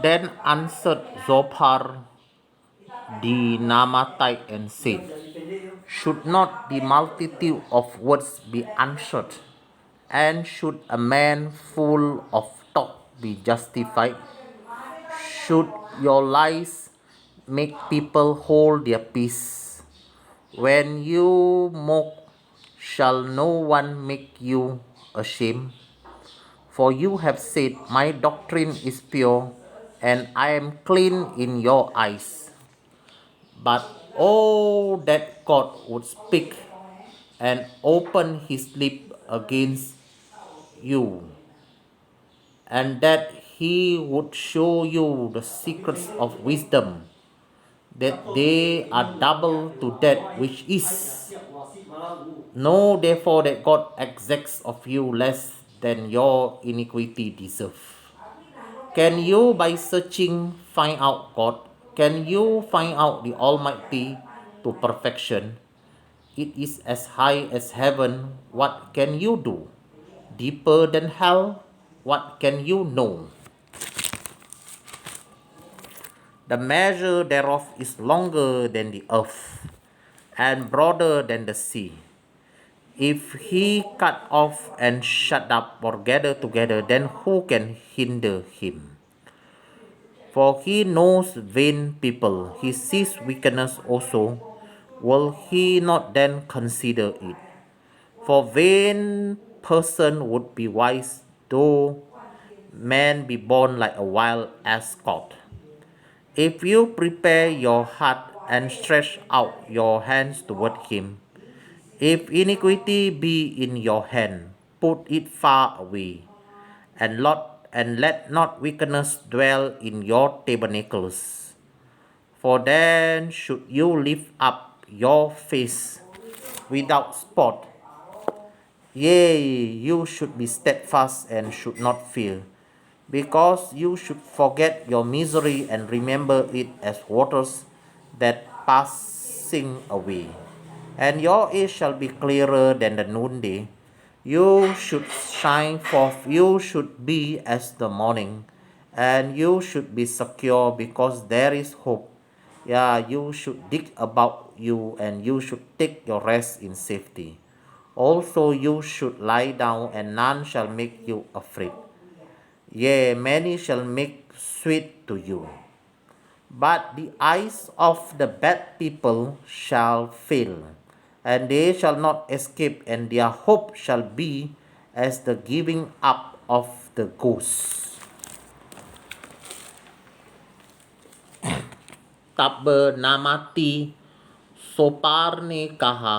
Then answered Zophar the Naamathite and said, should not the multitude of words be answered? And should a man full of talk be justified? Should your lies make people hold their peace? When you mock, shall no one make you ashamed? For you have said, my doctrine is pure, and I am clean in your eyes. But oh, that God would speak and open his lip against you, and that he would show you the secrets of wisdom, that they are double to that which is. Know therefore that God exacts of you less than your iniquity deserve. Can you by searching find out God? Can you find out the Almighty to perfection? It is as high as heaven. What can you do? Deeper than hell. What can you know? The measure thereof is longer than the earth, and broader than the sea. If he cut off and shut up or gather together, then who can hinder him? For he knows vain people, he sees wickedness also. Will he not then consider it? For vain person would be wise, though man be born like a wild ascot. If you prepare your heart and stretch out your hands toward him, if iniquity be in your hand, put it far away, and let not wickedness dwell in your tabernacles. For then should you lift up your face without spot. Yea, you should be steadfast and should not fear, because you should forget your misery and remember it as waters that passing away. And your age shall be clearer than the noonday. You should shine forth, you should be as the morning, and you should be secure because there is hope. Yeah, you should dig about you, and you should take your rest in safety. Also you should lie down, and none shall make you afraid. Yea, many shall make sweet to you. But the eyes of the bad people shall fail, and they shall not escape, and their hope shall be as the giving up of the ghost. तब नामाती सोपार ने कहा,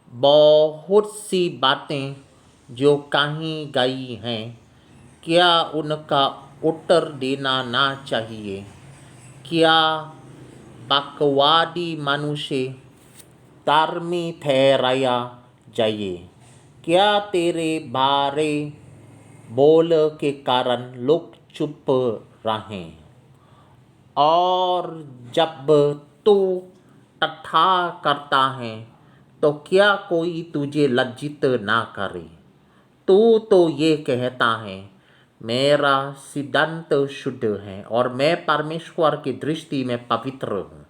बहुत सी बातें जो कहीं गई हैं, क्या उनका उत्तर देना ना चाहिए? क्या बकवादी मनुष्य धर्मी ठहराया जाए? क्या तेरे बारे बोल के कारण लोग चुप रहें? और जब तू टट्ठा करता है तो क्या कोई तुझे लज्जित ना करे? तू तो ये कहता है, मेरा सिद्धांत शुद्ध है और मैं परमेश्वर की दृष्टि में पवित्र हूँ।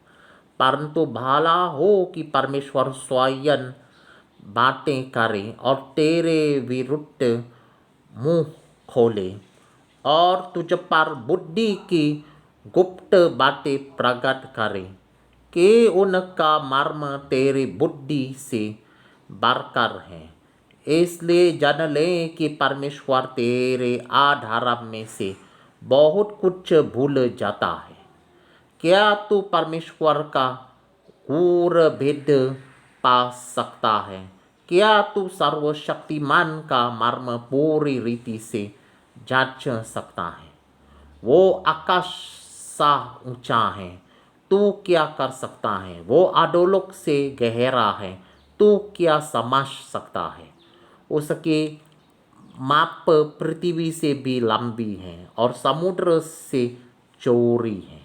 परंतु भला हो कि परमेश्वर स्वयं बातें करे और तेरे विरुद्ध मुंह खोले और तुझ पर बुद्धि की गुप्त बातें प्रकट करे, कि उनका मर्म तेरी बुद्धि से बरकर है। इसलिए जान ले कि परमेश्वर तेरे अधर्म में से बहुत कुछ भूल जाता है। क्या तू परमेश्वर का गूढ़ भेद पा सकता है? क्या तू सर्वशक्तिमान का मर्म पूरी रीति से जांच सकता है? वो आकाश सा ऊंचा है, तू क्या कर सकता है? वो अधोलोक से गहरा है, तू क्या समझ सकता है? उसकी माप पृथ्वी से भी लंबी है और समुद्र से चौड़ी है।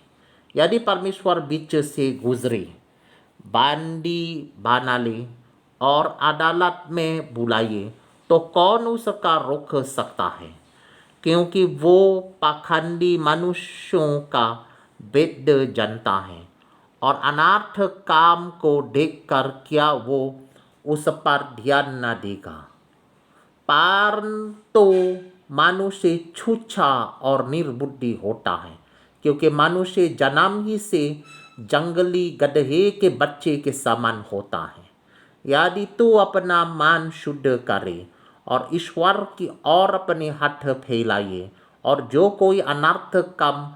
यदि परमेश्वर बीच से गुजरे, बांदी बना ले और अदालत में बुलाए, तो कौन उसका रोक सकता है? क्योंकि वो पाखंडी मनुष्यों का भेद जानता है और अनार्थ काम को देखकर क्या वो उस पर ध्यान न देगा। परंतु मनुष्य छूछा और निर्बुद्धि होता है, क्योंकि मनुष्य जन्म ही से जंगली गधे के बच्चे के समान होता है। यदि तू अपना मन शुद्ध करे और ईश्वर की ओर अपने हाथ फैलाए और जो कोई अनर्थ काम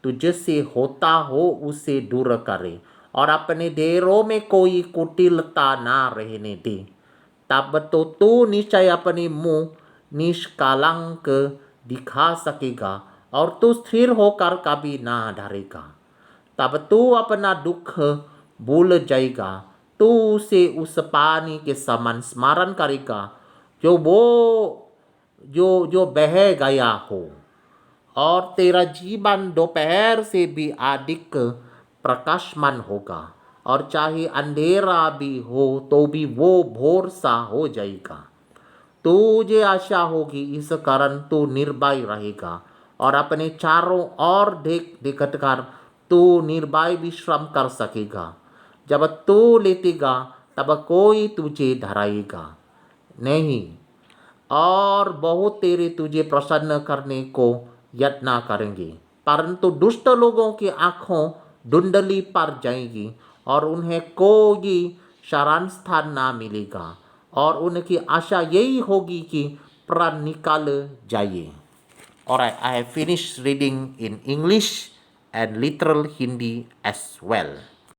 तुझसे होता हो उसे दूर करे और अपने देरों में कोई कुटिलता ना रहने दे, तब तो तू निश्चय अपने मुंह निष्कलंक दिखा सकेगा और तू स्थिर होकर कभी ना डरेगा। तब तू अपना दुख भूल जाएगा, तू उसे उस पानी के समान स्मरण करेगा जो जो बह गया हो, और तेरा जीवन दोपहर से भी अधिक प्रकाशमान होगा, और चाहे अंधेरा भी हो तो भी वो भोर सा हो जाएगा। तुझे आशा होगी, इस कारण तू निर्भय रहेगा और अपने चारों ओर देखत कर तू निर्भय विश्राम कर सकेगा। जब तू लेटेगा तब कोई तुझे डराएगा नहीं, और बहुत तेरे तुझे प्रसन्न करने को यत्न करेंगे, परंतु दुष्ट लोगों की आंखों धुंधली पड़ जाएगी और उन्हें कोई शरण स्थान ना मिलेगा और उनकी आशा यही होगी कि प्राण निकाल जाए। Alright, I have finished reading in English and literal Hindi as well.